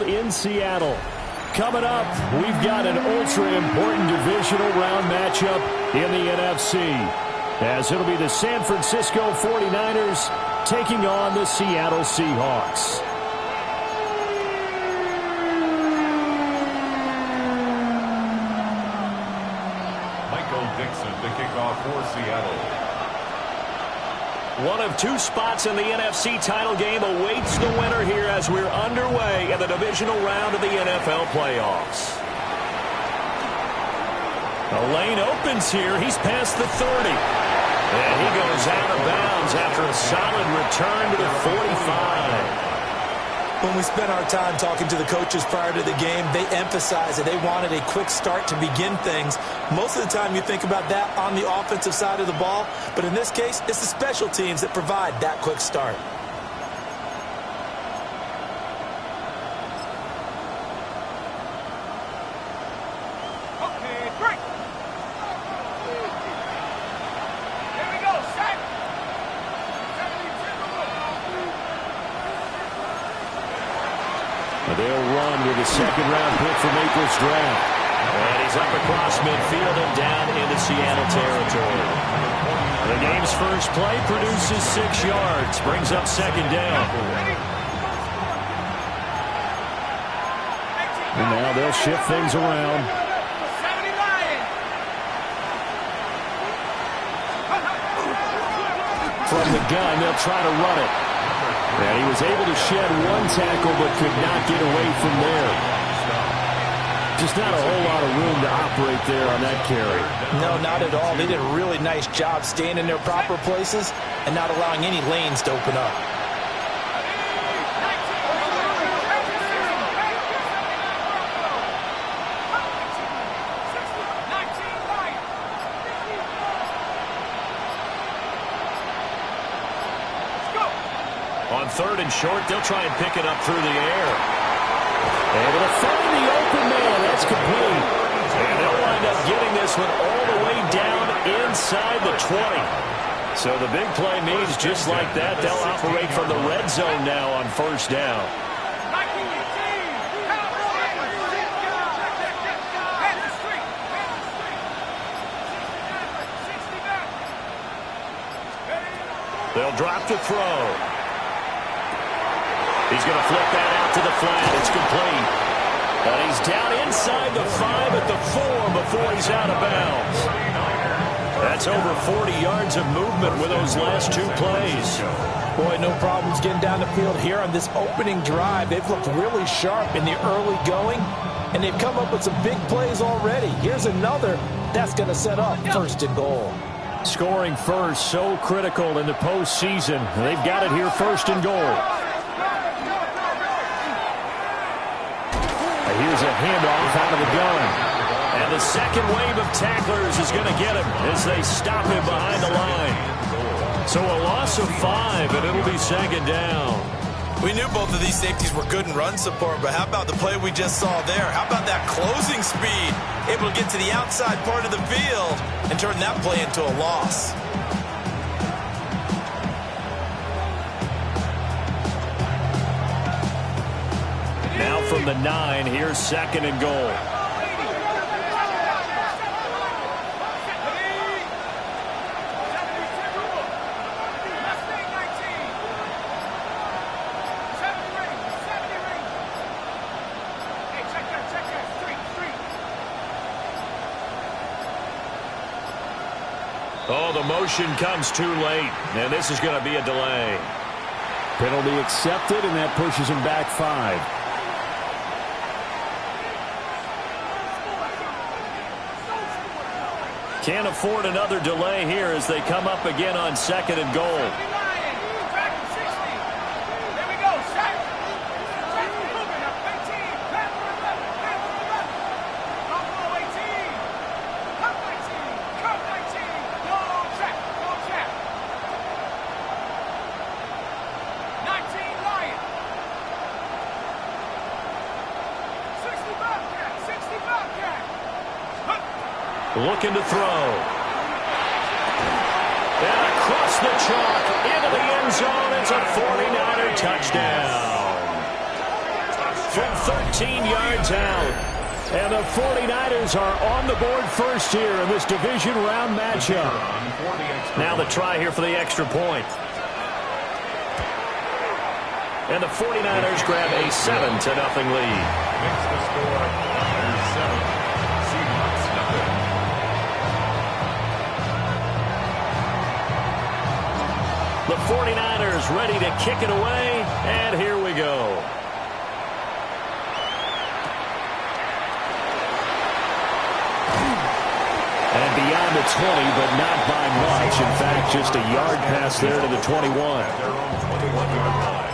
in Seattle. Coming up, we've got an ultra-important divisional round matchup in the NFC, as it'll be the San Francisco 49ers taking on the Seattle Seahawks. The kickoff for Seattle. One of two spots in the NFC title game awaits the winner here as we're underway in the divisional round of the NFL playoffs. The lane opens here. He's past the 30. And he goes out of bounds after a solid return to the 45. When we spent our time talking to the coaches prior to the game, they emphasized that they wanted a quick start to begin things. Most of the time you think about that on the offensive side of the ball, but in this case, it's the special teams that provide that quick start. They'll run with a second-round pick from April's draft. And he's up across midfield and down into Seattle territory. The game's first play produces 6 yards, brings up second down. And now they'll shift things around. From the gun, they'll try to run it. And he was able to shed one tackle but could not get away from there. Just not a whole lot of room to operate there on that carry. No, not at all. They did a really nice job staying in their proper places and not allowing any lanes to open up. On third and short, they'll try and pick it up through the air. Able to find the open man. That's complete. And they'll wind up getting this one all the way down inside the 20. So the big play means just like that, they'll operate from the red zone now on first down. They'll drop the throw. He's going to flip that out to the flat. It's complete. And he's down inside the 5 at the 4 before he's out of bounds. That's over 40 yards of movement with those last 2 plays. Boy, no problems getting down the field here on this opening drive. They've looked really sharp in the early going, and they've come up with some big plays already. Here's another that's going to set up first and goal. Scoring first, so critical in the postseason. They've got it here first and goal. Here's a handoff out of the gun. And the second wave of tacklers is going to get him as they stop him behind the line. So a loss of 5, and it'll be second down. We knew both of these safeties were good in run support, but how about the play we just saw there? How about that closing speed? Able to get to the outside part of the field and turn that play into a loss. Now from the 9, here's second and goal. Oh, the motion comes too late, and this is going to be a delay. Penalty accepted, and that pushes him back 5. Can't afford another delay here as they come up again on second and goal. Looking to throw. And across the chalk into the end zone. It's a 49er touchdown. from 13 yards out. And the 49ers are on the board first here in this division round matchup. Now the try here for the extra point. And the 49ers grab a 7-0 lead. Makes the score 7. Seahawks nothing. The 49ers ready to kick it away, and here we go. And beyond the 20, but not by much. In fact, just a yard pass there to the 21. Their own 21-yard line.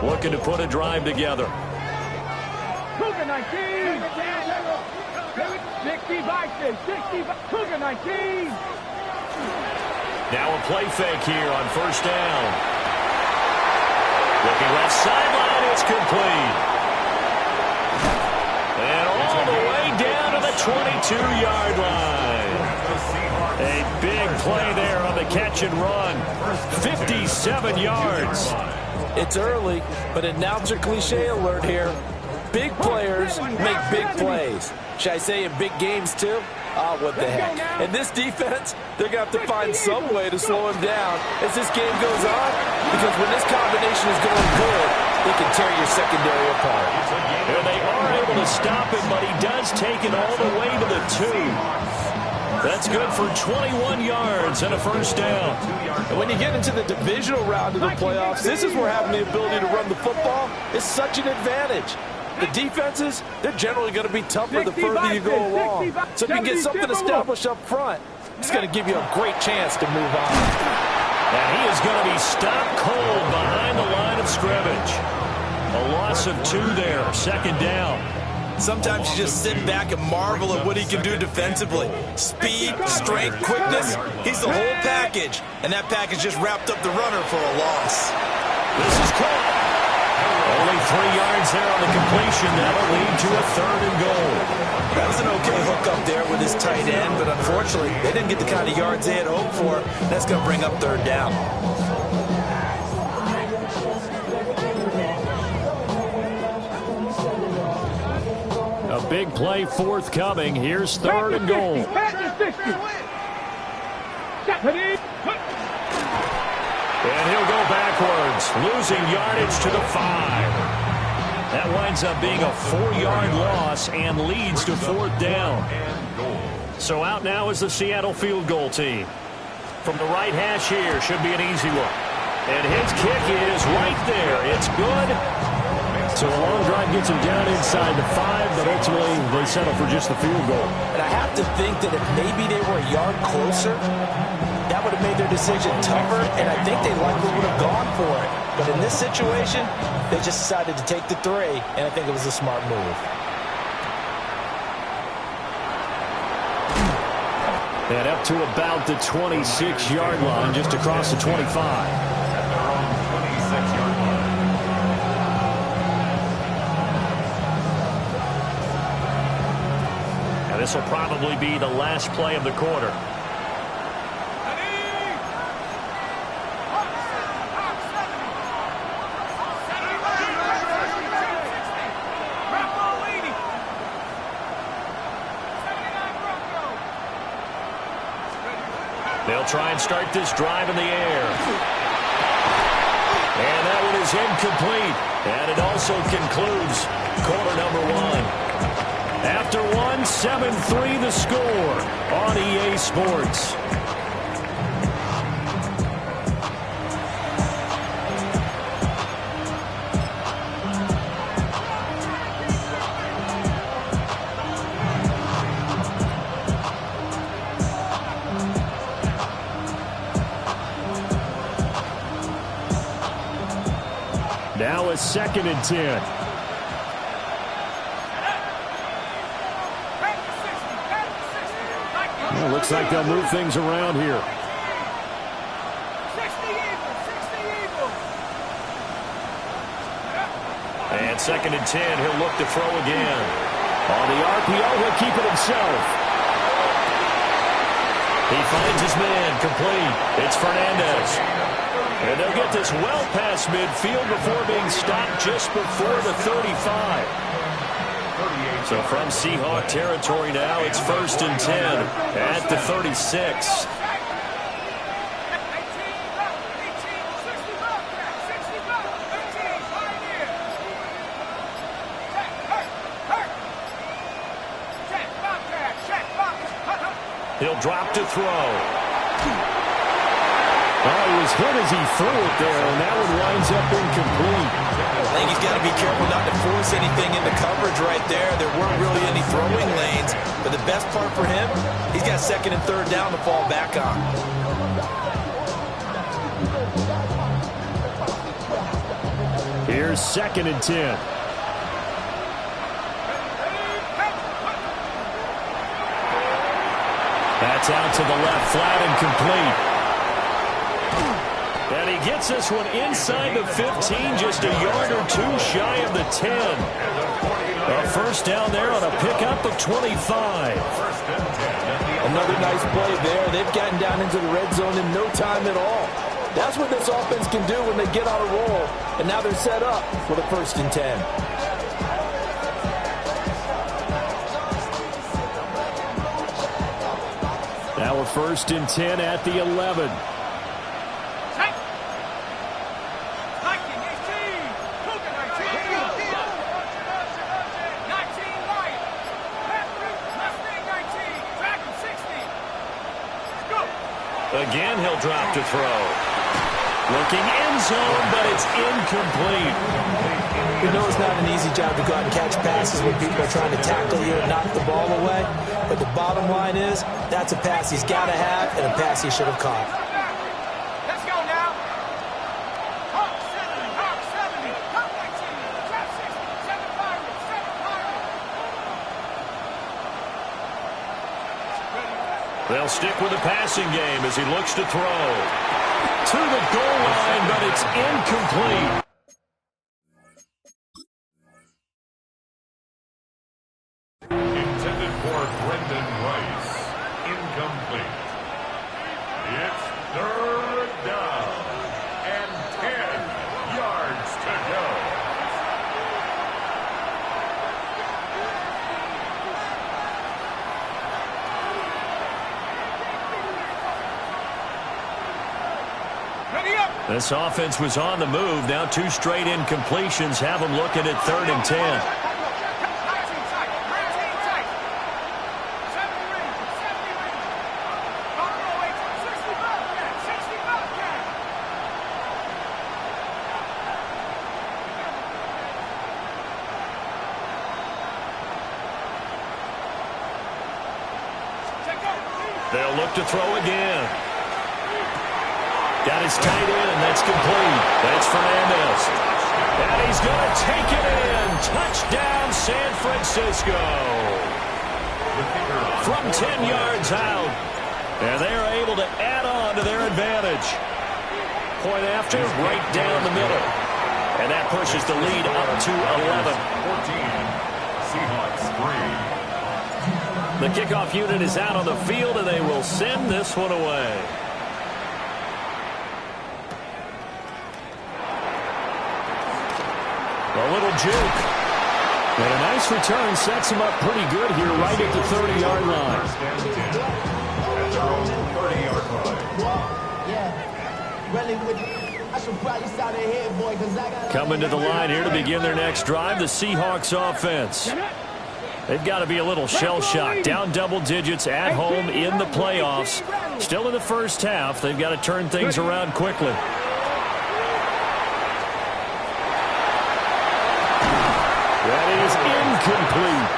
Looking to put a drive together. 19. 19. Now a play fake here on first down. Looking left sideline, it's complete. And all the way down to the 22-yard line. A big play there on the catch and run. 57 yards. It's early, but announcer cliche alert here. Big players make big plays. Should I say in big games too? Oh, what the heck. And this defense, they're going to have to find some way to slow him down as this game goes on, because when this combination is going good, they can tear your secondary apart. And they are able to stop him, but he does take it all the way to the 2. That's good for 21 yards and a first down. And when you get into the divisional round of the playoffs, this is where having the ability to run the football is such an advantage. The defenses, they're generally going to be tougher the further you go along. So if you can get something established up front, it's going to give you a great chance to move on. And he is going to be stopped cold behind the line of scrimmage. A loss of 2 there, second down. Sometimes you just sit back and marvel at what he can do defensively. Speed, strength, quickness, he's the whole package. And that package just wrapped up the runner for a loss. This is caught. Only 3 yards there on the completion. That'll lead to a 3rd and goal. That was an okay hook up there with his tight end, but unfortunately, they didn't get the kind of yards they had hoped for. That's going to bring up 3rd down. A big play forthcoming. Here's 3rd and goal. And he'll go backwards, losing yardage to the 5. That winds up being a 4-yard loss and leads to 4th down. So out now is the Seattle field goal team. From the right hash here, should be an easy one. And his kick is right there. It's good. So a long drive gets him down inside the 5, but ultimately they settle for just the field goal. And I have to think that if maybe they were a yard closer, that would have made their decision tougher, and I think they likely would have gone for it. But in this situation, they just decided to take the 3, and I think it was a smart move. And up to about the 26-yard line, just across the 25. At their own 26-yard line. And this will probably be the last play of the quarter. They'll try and start this drive in the air. And that one is incomplete. And it also concludes quarter number 1. After 1, 7-3 the score on EA Sports. Now a 2nd and 10. Well, looks like they'll move things around here. And on 2nd and 10. He'll look to throw again. On the RPO, he'll keep it himself. He finds his man, complete. It's Fernandez. And they'll get this well past midfield before being stopped just before the 35. So from Seahawk territory now, it's 1st and 10 at the 36. He'll drop to throw. Oh, he was hit as he threw it there, and that one winds up incomplete. I think he's got to be careful not to force anything into coverage right there. There weren't really any throwing lanes, but the best part for him, he's got 2nd and 3rd down to fall back on. Here's 2nd and 10. That's out to the left, flat and complete. And he gets this one inside the 15, just a yard or two shy of the 10. A 1st down there on a pickup of 25. Another nice play there. They've gotten down into the red zone in no time at all. That's what this offense can do when they get on a roll. And now they're set up for the 1st and 10. Now we're 1st and 10 at the 11. Again, he'll drop to throw. Looking end zone, but it's incomplete. We know it's not an easy job to go out and catch passes when people are trying to tackle you and knock the ball away. But the bottom line is, that's a pass he's got to have and a pass he should have caught. Let's go now. Hawk 70, Hawk 70, Hawk 19, Trap 60, 7 Pirates, 7 Pirates. They'll stick with the passing game as he looks to throw. To the goal line, but it's incomplete. Intended for Brendan Rice. Incomplete. It's 3rd down and 10 yards to go. This offense was on the move. Now 2 straight incompletions have them looking at 3rd and 10. They'll look to throw again. Got his tight end. That's complete. That's Fernandez. And he's going to take it in. Touchdown, San Francisco. From 10 yards out. And they're able to add on to their advantage. Point after, right down the middle. And that pushes the lead up to 11. 14. Seahawks 3. The kickoff unit is out on the field, and they will send this one away. A little juke. And a nice return sets him up pretty good here right at the 30-yard line. At their own 30-yard line. Coming to the line here to begin their next drive, the Seahawks offense. They've got to be a little shell-shocked. Down double digits at home in the playoffs. Still in the first half. They've got to turn things around quickly. That is incomplete.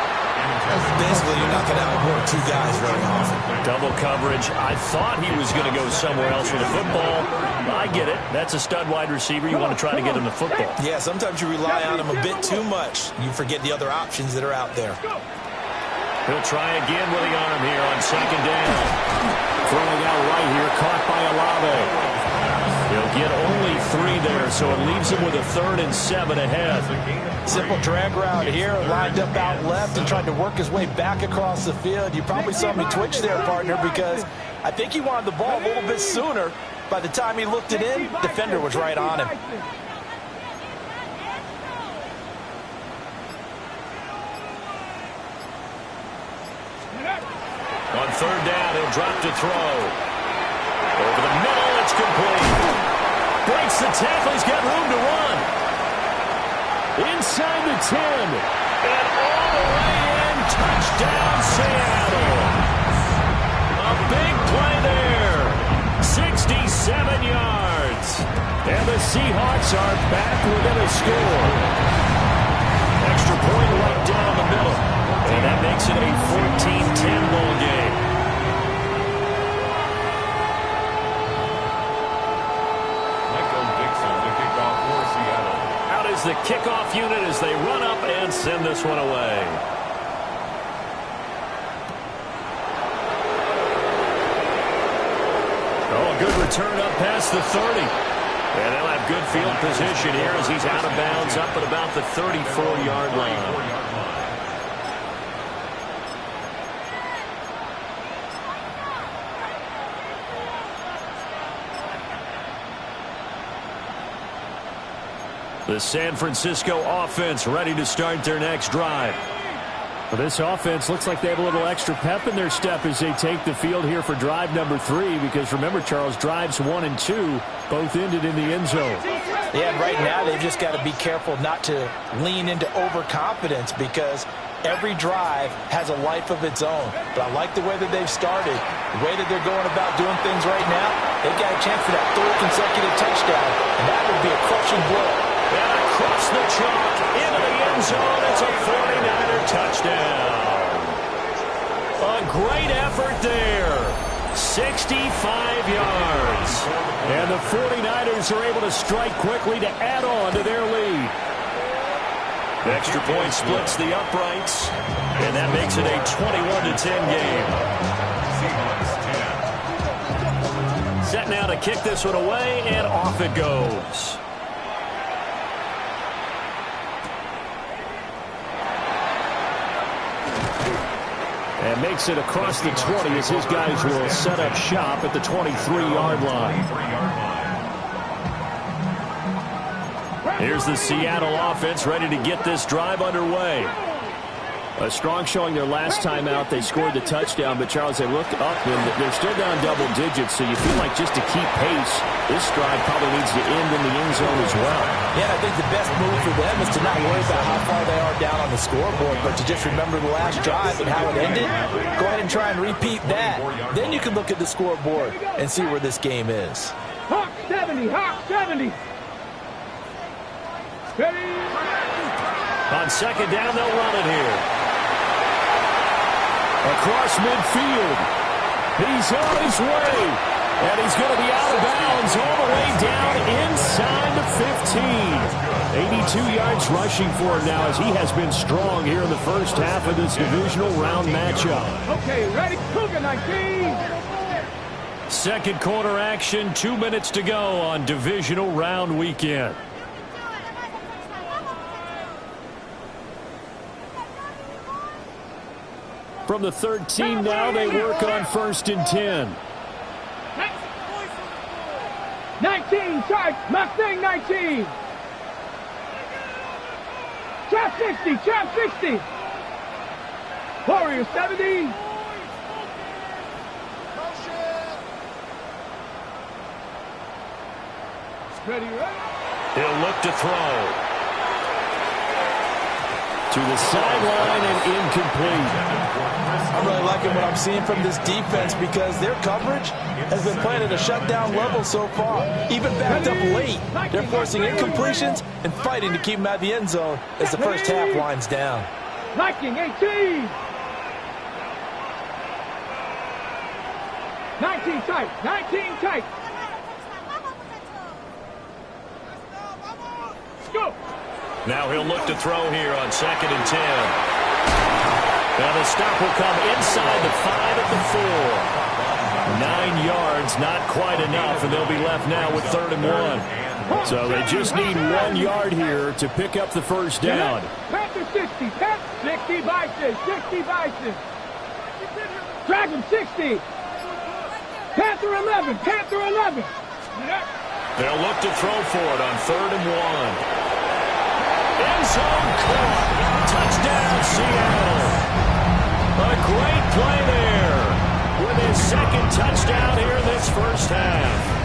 Basically, you're not going to outwork 2 guys very often. Double coverage. I thought he was going to go somewhere else with the football. I get it. That's a stud wide receiver. You want to try to get him the football. Yeah, sometimes you rely on him a bit too much. You forget the other options that are out there. He'll try again with the arm here on 2nd down. Throwing out right here, caught by Olave. He'll get only 3 there, so it leaves him with a 3rd and 7 ahead. Simple drag route here, lined up out left and tried to work his way back across the field. You probably saw me twitch there, partner, because I think he wanted the ball a little bit sooner. By the time he looked it in, defender was right on him. On 3rd down, he'll drop to throw. Over the middle, it's complete. Breaks the tackle, he's got room to run. Inside the 10. And all the way in, touchdown Seattle. A big play there. 67 yards. And the Seahawks are back within a score. Extra point right down the middle. And that makes it a 14-10 ball game. Michael Dixon, the kickoff for Seattle. Out is the kickoff unit as they run up and send this one away. Oh, a good return up past the 30. And they'll have good field position here as he's out of bounds up at about the 34-yard line. The San Francisco offense ready to start their next drive. Well, this offense looks like they have a little extra pep in their step as they take the field here for drive number 3, because remember, Charles, drives 1 and 2 both ended in the end zone. Yeah, and right now they've just got to be careful not to lean into overconfidence, because every drive has a life of its own. But I like the way that they've started, the way that they're going about doing things right now. They've got a chance for that 3rd consecutive touchdown, and that would be a crushing blow. And across the chalk into the end zone, it's a 49er touchdown. A great effort there. 65 yards. And the 49ers are able to strike quickly to add on to their lead. The extra point splits the uprights, and that makes it a 21-10 game. Set now to kick this one away, and off it goes. And makes it across the 20 as his guys will set up shop at the 23-yard line. Here's the Seattle offense ready to get this drive underway. A strong showing their last time out. They scored the touchdown, but Charles, they looked up and they're still down double digits, so you feel like just to keep pace, this drive probably needs to end in the end zone as well. Yeah, I think the best move for them is to not worry about how far they are down on the scoreboard, but to just remember the last drive and how it ended. Go ahead and try and repeat that. Then you can look at the scoreboard and see where this game is. Hawk 70, Hawk 70. Ready? On 2nd down, they'll run it here. Across midfield. He's on his way. And he's going to be out of bounds all the way down inside the 15. 82 yards rushing for him now as he has been strong here in the first half of this divisional round matchup. Okay, ready? Cougar 19. Second quarter action, 2 minutes to go on divisional round weekend. From the 13 now, they work on 1st and 10. 19, charge, Mustang 19. Trap 60, trap 60. Warrior 70. Ready, ready. He'll look to throw. To the sideline and incomplete. I'm really liking what I'm seeing from this defense because their coverage has been playing at a shutdown level so far. Even backed up late, they're forcing incompletions and fighting to keep them out of the end zone as the first half winds down. Viking 18. 19 tight, 19 tight. Let's go. Now he'll look to throw here on 2nd and 10. Now the stop will come inside the 5 at the 4. 9 yards, not quite enough, and they'll be left now with 3rd and 1. So they just need 1 yard here to pick up the first down. Panther 60, 60 Bison, 60 Bison. Drag him 60. Panther 11, Panther 11. They'll look to throw for it on 3rd and 1. End zone caught. Touchdown, Seattle. A great play there with his 2nd touchdown here in this first half.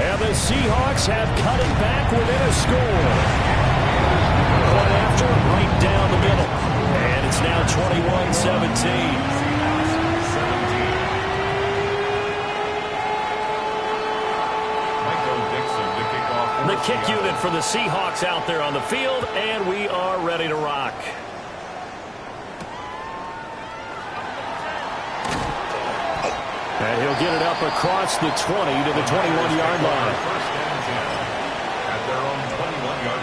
And the Seahawks have cut it back within a score. Point after, right down the middle. And it's now 21-17. The kick unit for the Seahawks out there on the field, and we are ready to rock. And he'll get it up across the 20 to the 21-yard line. First down and 10 at their own 21-yard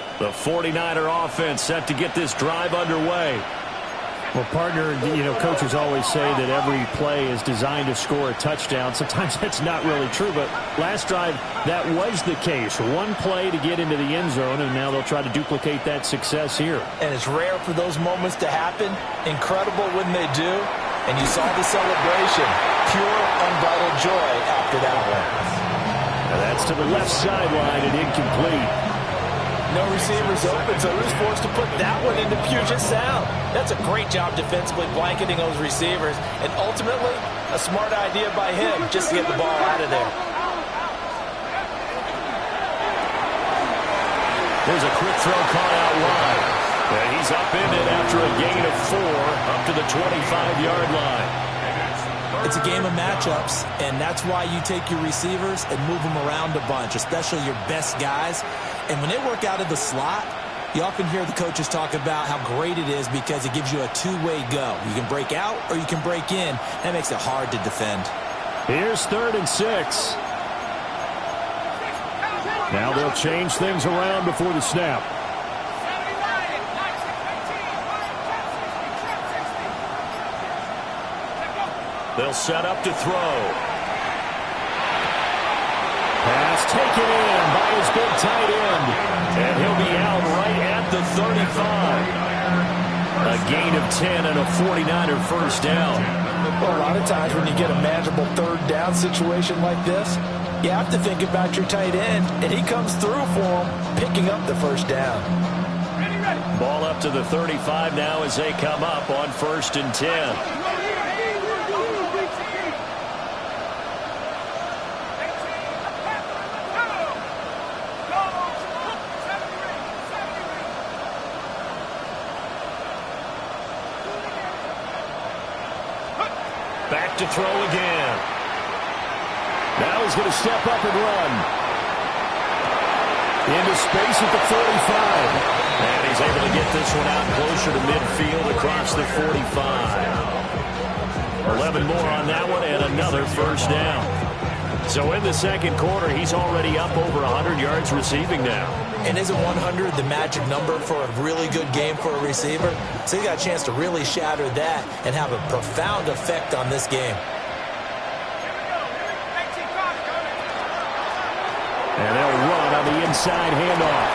line. The 49er offense set to get this drive underway. Well, partner, coaches always say that every play is designed to score a touchdown. Sometimes that's not really true, but last drive, that was the case. One play to get into the end zone, and now they'll try to duplicate that success here. And it's rare for those moments to happen. Incredible when they do. And you saw the celebration. Pure, unbridled joy after that one. Now that's to the left sideline and incomplete. No receivers open, so he was forced to put that one into Puget Sound. That's a great job defensively blanketing those receivers, and ultimately, a smart idea by him just to get the ball out of there. There's a quick throw caught out wide. And he's up in it after a gain of 4 up to the 25-yard line. It's a game of matchups, and that's why you take your receivers and move them around a bunch, especially your best guys. And when they work out of the slot, you often hear the coaches talk about how great it is because it gives you a two-way go. You can break out or you can break in. That makes it hard to defend. Here's 3rd and 6. Now they'll change things around before the snap. They'll set up to throw. Pass taken in by his big tight end. And he'll be out right at the 35. A gain of 10 and a 49er first down. Well, a lot of times when you get a manageable 3rd down situation like this, you have to think about your tight end, and he comes through for him, picking up the first down. Ball up to the 35 now as they come up on 1st and 10. Back to throw again. Now he's going to step up and run. Into space at the 45. And he's able to get this one out closer to midfield across the 45. 11 more on that one and another first down. So in the 2nd quarter, he's already up over 100 yards receiving now. And isn't 100 the magic number for a really good game for a receiver? So he got a chance to really shatter that and have a profound effect on this game. And they'll run on the inside handoff.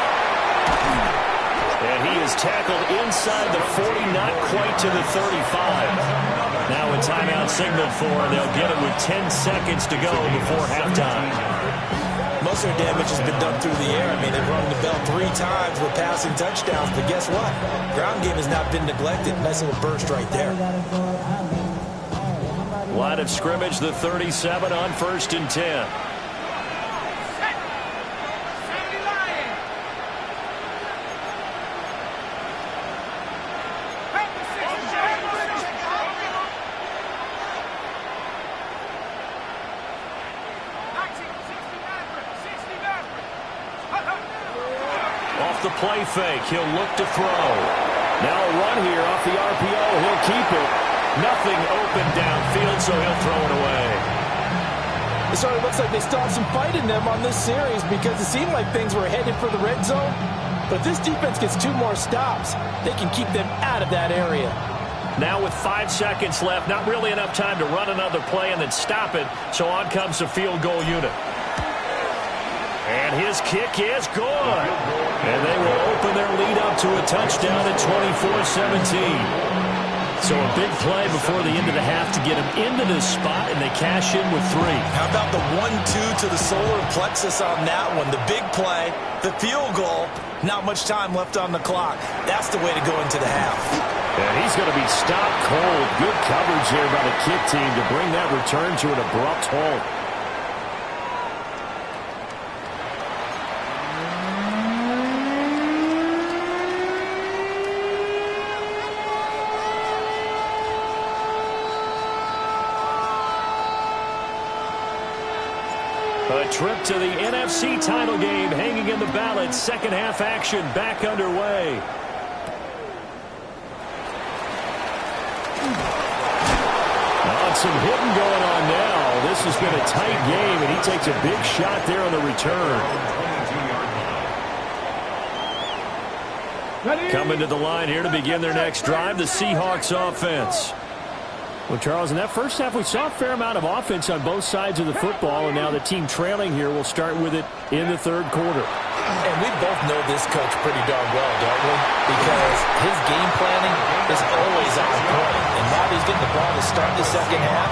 And he is tackled inside the 40, not quite to the 35. Now a timeout signaled for, and they'll get it with 10 seconds to go before halftime. Most of their damage has been done through the air. I mean, they've rung the bell 3 times with passing touchdowns, but guess what? Ground game has not been neglected. Nice little burst right there. Line of scrimmage, the 37 on 1st and 10. Off the play fake, he'll look to throw. Now a run here off the RPO, he'll keep it. Nothing open downfield, so he'll throw it away. It certainly looks like they still have some fight in them on this series because it seemed like things were headed for the red zone. But if this defense gets 2 more stops, they can keep them out of that area. Now with 5 seconds left, not really enough time to run another play and then stop it. So on comes the field goal unit. And his kick is good. And they will open their lead up to a touchdown at 24-17. So a big play before the end of the half to get him into this spot, and they cash in with 3. How about the 1-2 to the solar plexus on that one? The big play, the field goal, not much time left on the clock. That's the way to go into the half. And he's going to be stopped cold. Good coverage there by the kick team to bring that return to an abrupt halt. A trip to the NFC title game hanging in the balance. Second half action back underway. Some hitting going on now. This has been a tight game, and he takes a big shot there on the return. Coming to the line here to begin their next drive, the Seahawks offense. Well, Charles, in that first half, we saw a fair amount of offense on both sides of the football, and now the team trailing here will start with it in the third quarter. And we both know this coach pretty darn well, don't we? Because his game planning is always on point. And now he's getting the ball to start the second half.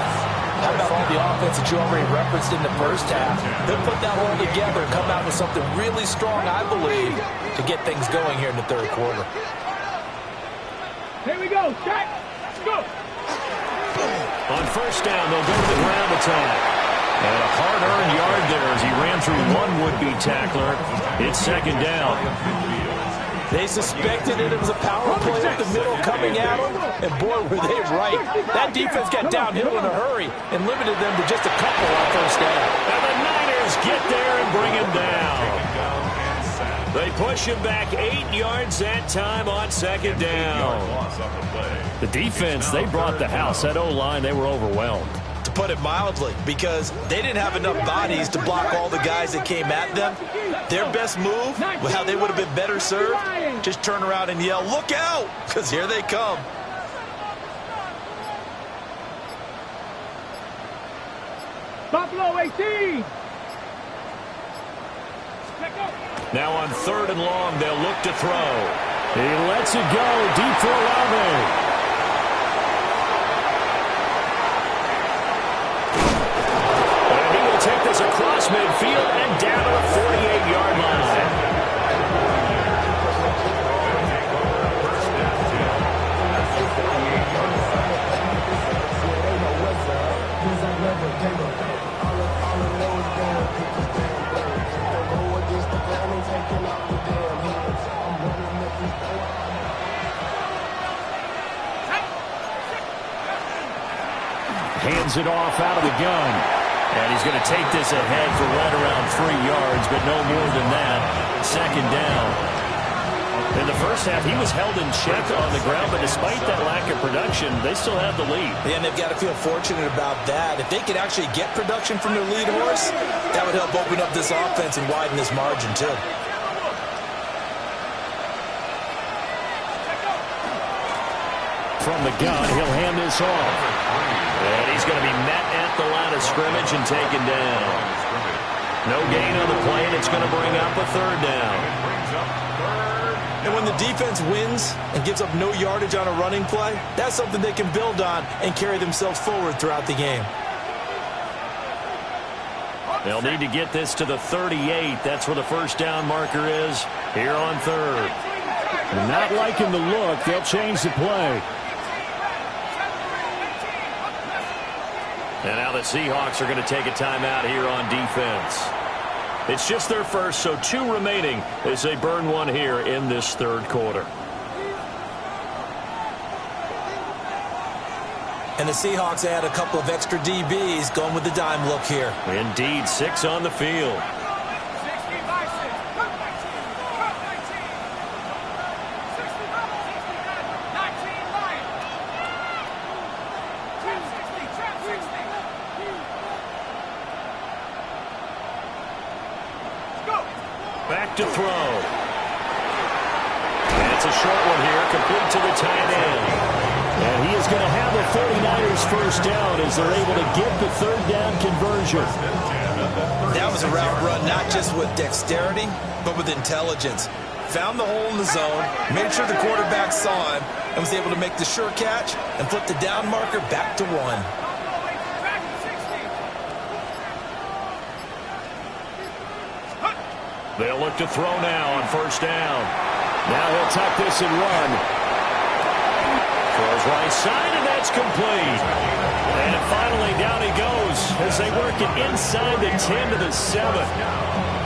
How about all the offense that you already referenced in the first half? They'll put that all together and come out with something really strong, I believe, to get things going here in the third quarter. Here we go. Check. Let's go. On first down, they'll go to the ground attack. And a hard-earned yard there as he ran through one would-be tackler. It's second down. They suspected it was a power play up the middle coming at them, and boy, were they right. That defense got downhill in a hurry and limited them to just a couple on first down. And the Niners get there and bring him down. They push him back 8 yards that time on second down. The defense, they brought the house. That O-line, they were overwhelmed. To put it mildly, because they didn't have enough bodies to block all the guys that came at them. Their best move, well, how they would have been better served, just turn around and yell, "Look out!" Because here they come. Buffalo 18. Now on third and long, they'll look to throw. He lets it go deep for Olave. Take this across midfield and down to the 48-yard line. Hands it off out of the gun. And he's going to take this ahead for right around 3 yards, but no more than that. Second down. In the first half, he was held in check on the ground, but despite that lack of production, they still have the lead. And they've got to feel fortunate about that. If they could actually get production from their lead horse, that would help open up this offense and widen this margin, too. From the gun, he'll hand this off. And he's going to be met at the line of scrimmage and taken down. No gain on the play, and it's going to bring up a third down. And when the defense wins and gives up no yardage on a running play, that's something they can build on and carry themselves forward throughout the game. They'll need to get this to the 38. That's where the first down marker is here on third. Not liking the look. They'll change the play. And now the Seahawks are going to take a timeout here on defense. It's just their first, so 2 remaining as they burn one here in this third quarter. And the Seahawks add a couple of extra DBs going with the dime look here. Indeed, 6 on the field. Back to throw. And it's a short one here, complete to the tight end. And he is going to have the 49ers first down as they're able to get the third down conversion. That was a route run not just with dexterity, but with intelligence. Found the hole in the zone, made sure the quarterback saw him, and was able to make the sure catch and flip the down marker back to 1. They'll look to throw now on first down. Now he'll tuck this and run. Throws right side, and that's complete. And finally, down he goes as they work it inside the 10 to the 7.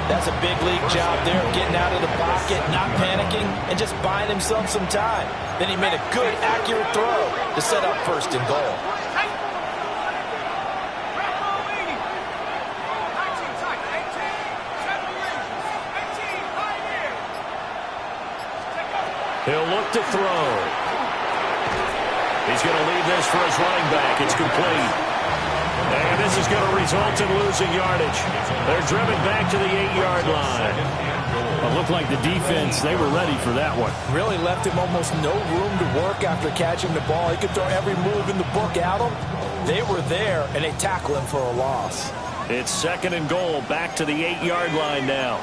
That's a big league job there, getting out of the pocket, not panicking, and just buying himself some time. Then he made a good, accurate throw to set up first and goal. He'll look to throw. He's going to leave this for his running back. It's complete. And this is going to result in losing yardage. They're driven back to the 8-yard line. It looked like the defense, they were ready for that one. Really left him almost no room to work after catching the ball. He could throw every move in the book at him. They were there, and they tackle him for a loss. It's second and goal, back to the 8-yard line now.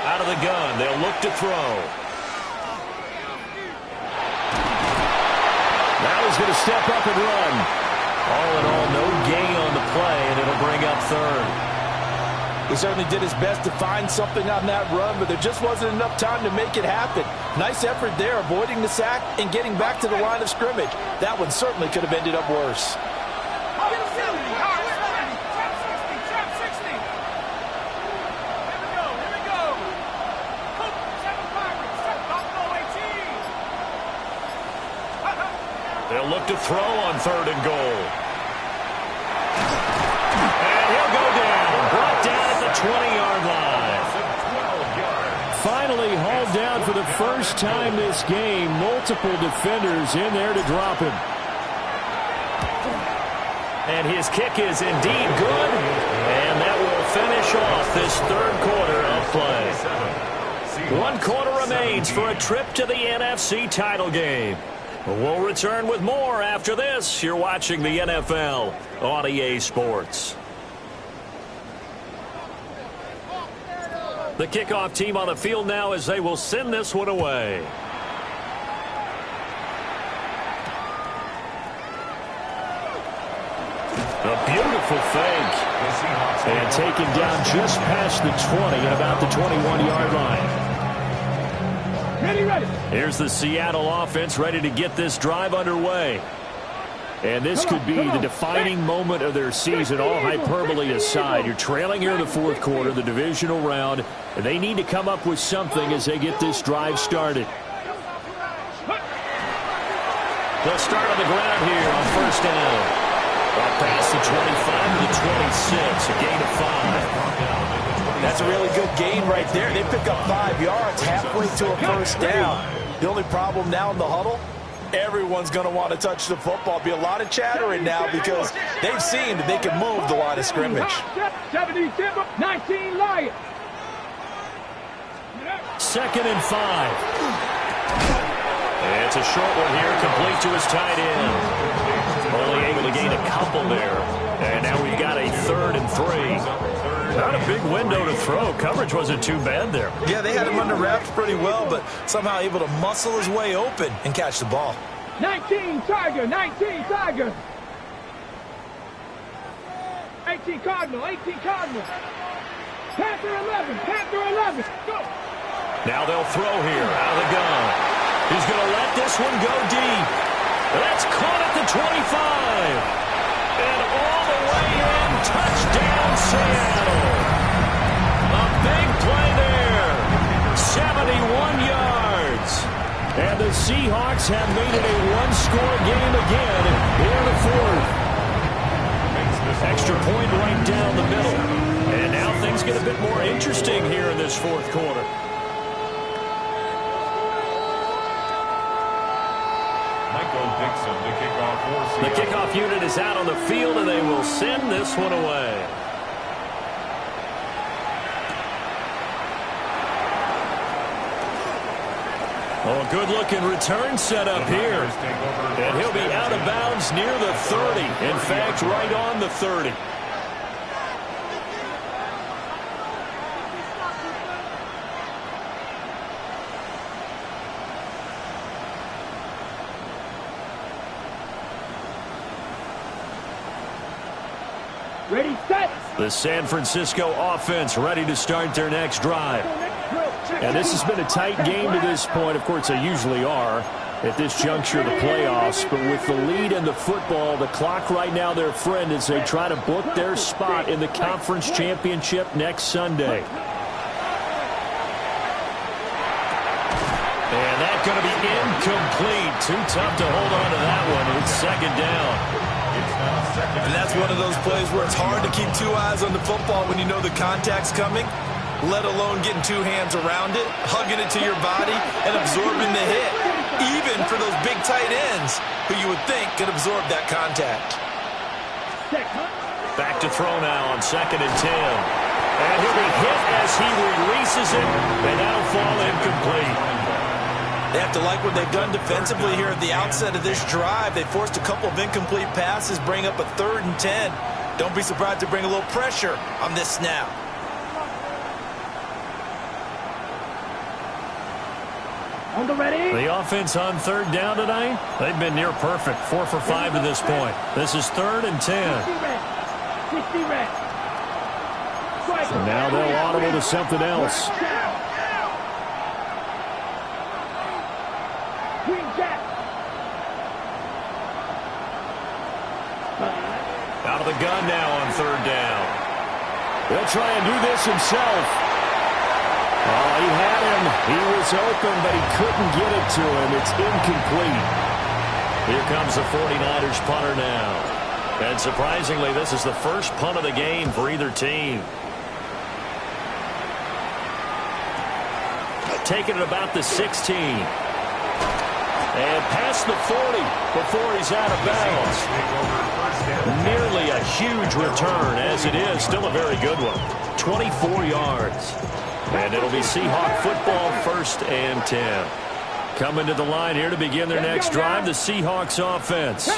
Out of the gun, they'll look to throw. Now he's going to step up and run. All in all, no gain on the play, and it'll bring up third. He certainly did his best to find something on that run, but there just wasn't enough time to make it happen. Nice effort there, avoiding the sack and getting back to the line of scrimmage. That one certainly could have ended up worse. They'll look to throw on third and goal. And he'll go down. Brought down at the 20-yard line. Finally hauled down for the first time this game. Multiple defenders in there to drop him. And his kick is indeed good. And that will finish off this third quarter of play. 1 quarter remains for a trip to the NFC title game. We'll return with more after this. You're watching the NFL on EA Sports. The kickoff team on the field now as they will send this one away. A beautiful fake. And taken down just past the 20 at about the 21-yard line. Ready. Here's the Seattle offense ready to get this drive underway. And this could be the defining moment of their season, all hyperbole aside. You're trailing here in the fourth quarter, the divisional round, and they need to come up with something as they get this drive started. They'll start on the ground here on first down. Up past the 25 to the 26, a gain of 5. That's a really good gain right there. They pick up 5 yards halfway to a first down. The only problem now in the huddle, everyone's going to want to touch the football. Be a lot of chattering now because they've seen that they can move the line of scrimmage. 19 Lions. Second and 5. It's a short one here, complete to his tight end. Only able to gain a couple there. And now we've got a 3rd and 3. Not a big window to throw. Coverage wasn't too bad there. Yeah, they had him under wraps pretty well, but somehow able to muscle his way open and catch the ball. 19 Tiger. 18 Cardinal. Panther 11. Go. Now they'll throw here out of the gun. He's going to let this one go deep. That's caught at the 25. And all the way in, touchdown Seattle. A big play there. 71 yards. And the Seahawks have made it a one-score game again here in the fourth. Extra point right down the middle. And now things get a bit more interesting here in this fourth quarter. Dixon to kick off for The Seattle. kickoff unit is out on the field, and they will send this one away. Oh, good-looking return set up here. And he'll be out of bounds near the 30. In fact, right on the 30. Ready, set. The San Francisco offense ready to start their next drive. And this has been a tight game to this point. Of course, they usually are at this juncture of the playoffs. But with the lead in the football, the clock right now their friend as they try to book their spot in the conference championship next Sunday. And that's going to be incomplete. Too tough to hold on to that one. It's second down. And that's one of those plays where it's hard to keep two eyes on the football when you know the contact's coming, let alone getting two hands around it, hugging it to your body, and absorbing the hit, even for those big tight ends who you would think could absorb that contact. Back to throw now on 2nd and 10. And he'll be hit as he releases it, and that'll fall incomplete. They have to like what they've done defensively here at the outset of this drive. They forced a couple of incomplete passes, bring up a 3rd and 10. Don't be surprised to bring a little pressure on this snap. On the ready. The offense on 3rd down tonight, they've been near perfect, 4 for 5 to this point. This is 3rd and 10. 60 red. So now they'll audible to something else. Out of the gun now on 3rd down. He'll try and do this himself. Oh, he had him. He was open, but he couldn't get it to him. It's incomplete. Here comes the 49ers punter now. And surprisingly, this is the first punt of the game for either team. Taking it about the 16. And past the 40 before he's out of bounds. Nearly a huge return, as it is. Still a very good one. 24 yards. And it'll be Seahawk football, 1st and 10. Coming to the line here to begin their next drive, the Seahawks offense.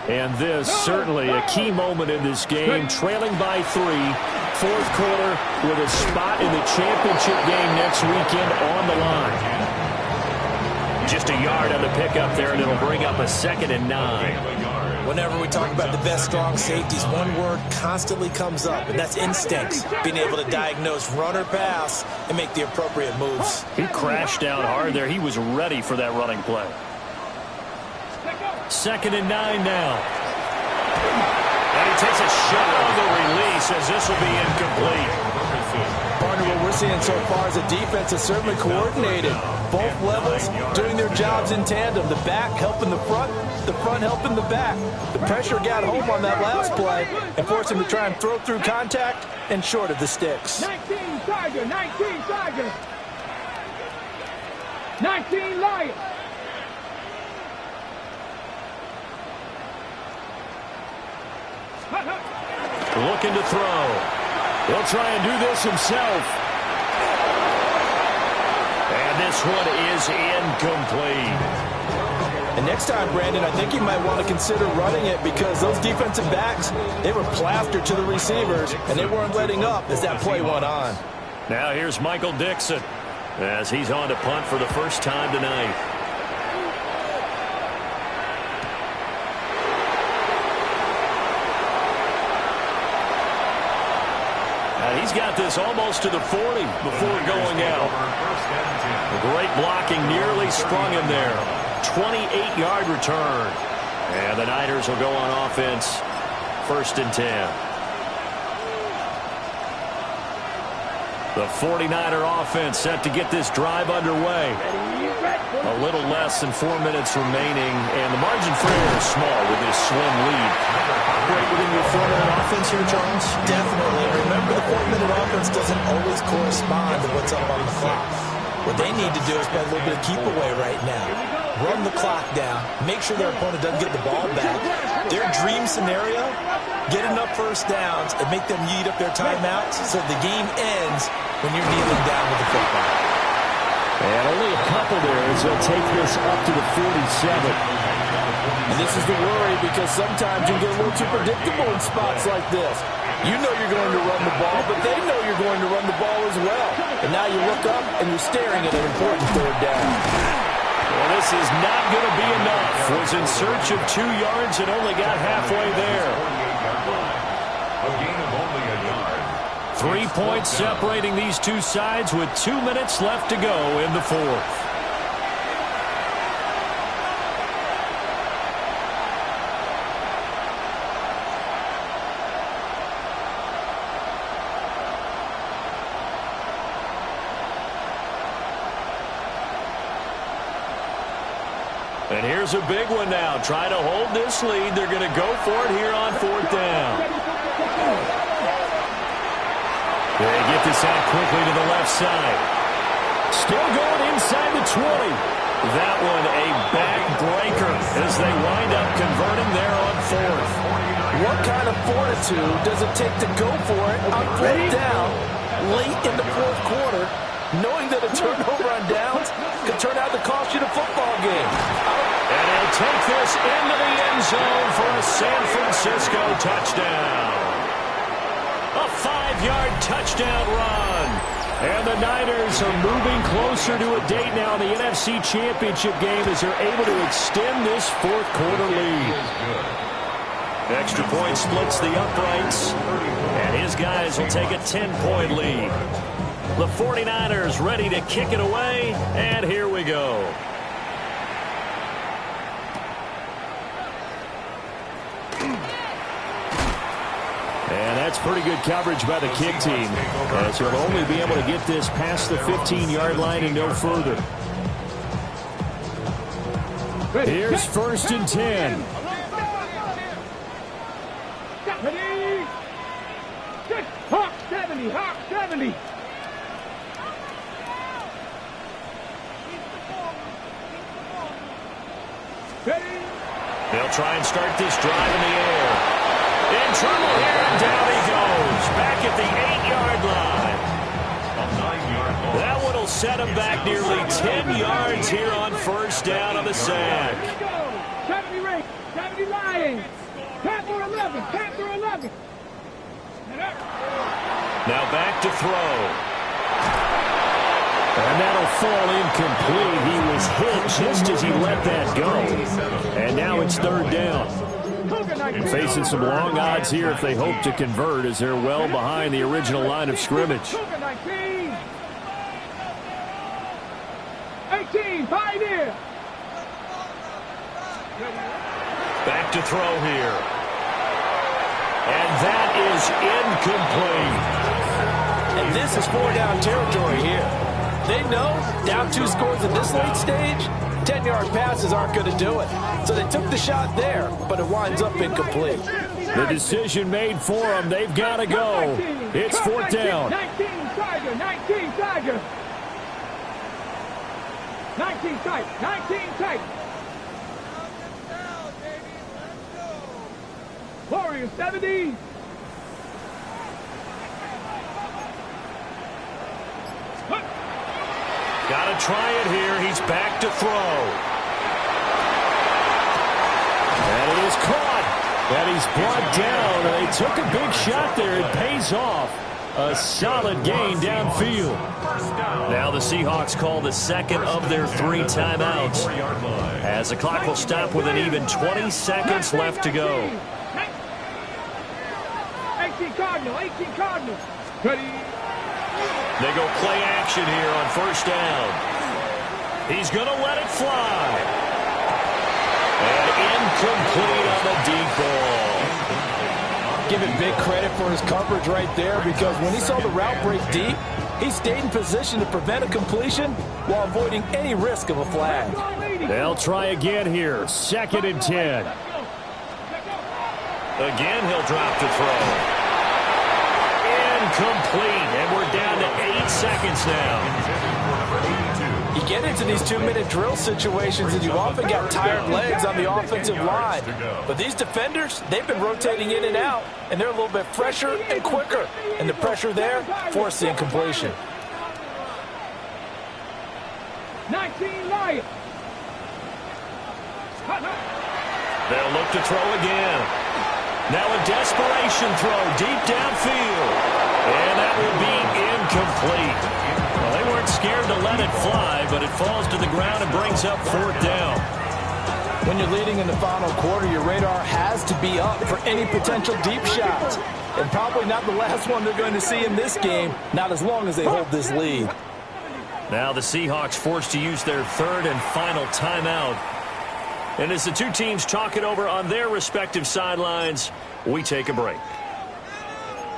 And this, certainly a key moment in this game. Trailing by 3, 4th quarter, with a spot in the championship game next weekend on the line. Just a yard on the pickup there, and it'll bring up a 2nd and 9. Whenever we talk about the best strong safeties, one word constantly comes up, and that's instincts. Being able to diagnose run or pass and make the appropriate moves. He crashed down hard there. He was ready for that running play. 2nd and 9 now. And he takes a shot on the release as this will be incomplete. Partner, what we're seeing so far is a defense that's certainly coordinated. Both levels doing their jobs in tandem. The back helping the front helping the back. The pressure got home on that last play and forced him to try and throw through contact and short of the sticks. 19 Tiger, 19 Tiger. 19 Lion. Looking to throw. He'll try and do this himself. And this one is incomplete. And next time, Brandon, I think you might want to consider running it because those defensive backs, they were plastered to the receivers, and they weren't letting up as that play went on. Now here's Michael Dixon as he's on to punt for the first time tonight. He's got this almost to the 40 before going out. A great blocking nearly sprung him there. 28-yard return. And the Niners will go on offense. 1st and 10. The 49er offense set to get this drive underway. A little less than 4 minutes remaining, and the margin for error is small with this slim lead. Operate within your 4-minute offense here, Charles? Definitely. Remember, the 4-minute offense doesn't always correspond to what's up on the clock. What they need to do is play a little bit of keep away right now. Run the clock down. Make sure their opponent doesn't get the ball back. Their dream scenario, get enough first downs and make them eat up their timeouts so the game ends when you're kneeling down with the football. And only a couple there as they'll take this up to the 47. And this is the worry because sometimes you get a little too predictable in spots like this. You know you're going to run the ball, but they know you're going to run the ball as well. And now you look up and you're staring at an important third down. Well, this is not going to be enough. Was in search of 2 yards and only got halfway there. A gain of only a yard. 3 points separating these two sides with 2 minutes left to go in the fourth. And here's a big one now. Trying to hold this lead. They're going to go for it here on fourth down. They get this out quickly to the left side. Still going inside the 20. That one a backbreaker as they wind up converting there on fourth. What kind of fortitude does it take to go for it on fourth down late in the fourth quarter, knowing that a turnover on downs could turn out to cost you the football game? And he'll take this into the end zone for a San Francisco touchdown. A 5-yard touchdown run. And the Niners are moving closer to a date now in the NFC Championship game as they're able to extend this fourth quarter lead. Extra point splits the uprights, and his guys will take a 10-point lead. The 49ers ready to kick it away, and here we go. And that's pretty good coverage by the kick team, as he'll only be able to get this past the 15-yard line and no further. Here's 1st and 10. Ready? Hawk 70, Hawk 70. Ready? They'll try and start this drive in the air. In trouble here, and down he goes. Back at the 8-yard line. A 9-yard loss. That one will set him back nearly 10 yards here on first down on the sack. Here we go. 70 Ring, 70 Lions. Panther 11, Panther 11. Now back to throw. And that'll fall incomplete. He was hit just as he let that go. And now it's 3rd down. Facing some long odds here if they hope to convert, as they're well behind the original line of scrimmage. 18, Pioneer. Back to throw here. And that is incomplete. And this is 4-down territory here. They know down 2 scores at this late stage, 10-yard passes aren't going to do it. So they took the shot there, but it winds up incomplete. The decision made for them. They've got to go. It's 4th down. 19 Tiger, 19 Tiger. 19 tight, 19 tight. Warriors 70. Got to try it here. He's back to throw. And it is caught. And he's brought down. And they took a big shot there. It pays off. A solid gain downfield. Now the Seahawks call the second of their 3 timeouts, as the clock will stop with an even 20 seconds left to go. 18 Cardinal, 18 Cardinal. Ready? They go play action here on first down. He's going to let it fly. And incomplete on the deep ball. Give him big credit for his coverage right there, because when he saw the route break deep, he stayed in position to prevent a completion while avoiding any risk of a flag. They'll try again here. 2nd and 10. Again, he'll drop to throw. Incomplete, and we're down to 8 seconds now. You get into these 2-minute drill situations, and you often got tired legs on the offensive line. But these defenders, they've been rotating in and out, and they're a little bit fresher and quicker. And the pressure there forced the incompletion. 19 Lions. They'll look to throw again. Now a desperation throw deep downfield. And that will be incomplete. Well, they weren't scared to let it fly, but it falls to the ground and brings up 4th down. When you're leading in the final quarter, your radar has to be up for any potential deep shots. And probably not the last one they're going to see in this game, not as long as they hold this lead. Now the Seahawks forced to use their 3rd and final timeout. And as the two teams talk it over on their respective sidelines, we take a break.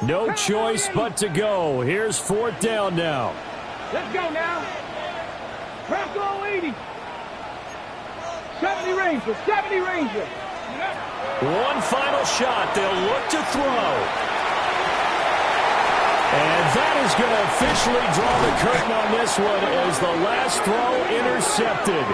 No choice but to go. Here's 4th down now. Let's go now. Bronco 80. 70 Ranger. 70 Ranger. One final shot. They'll look to throw. And that is going to officially draw the curtain on this one as the last throw intercepted.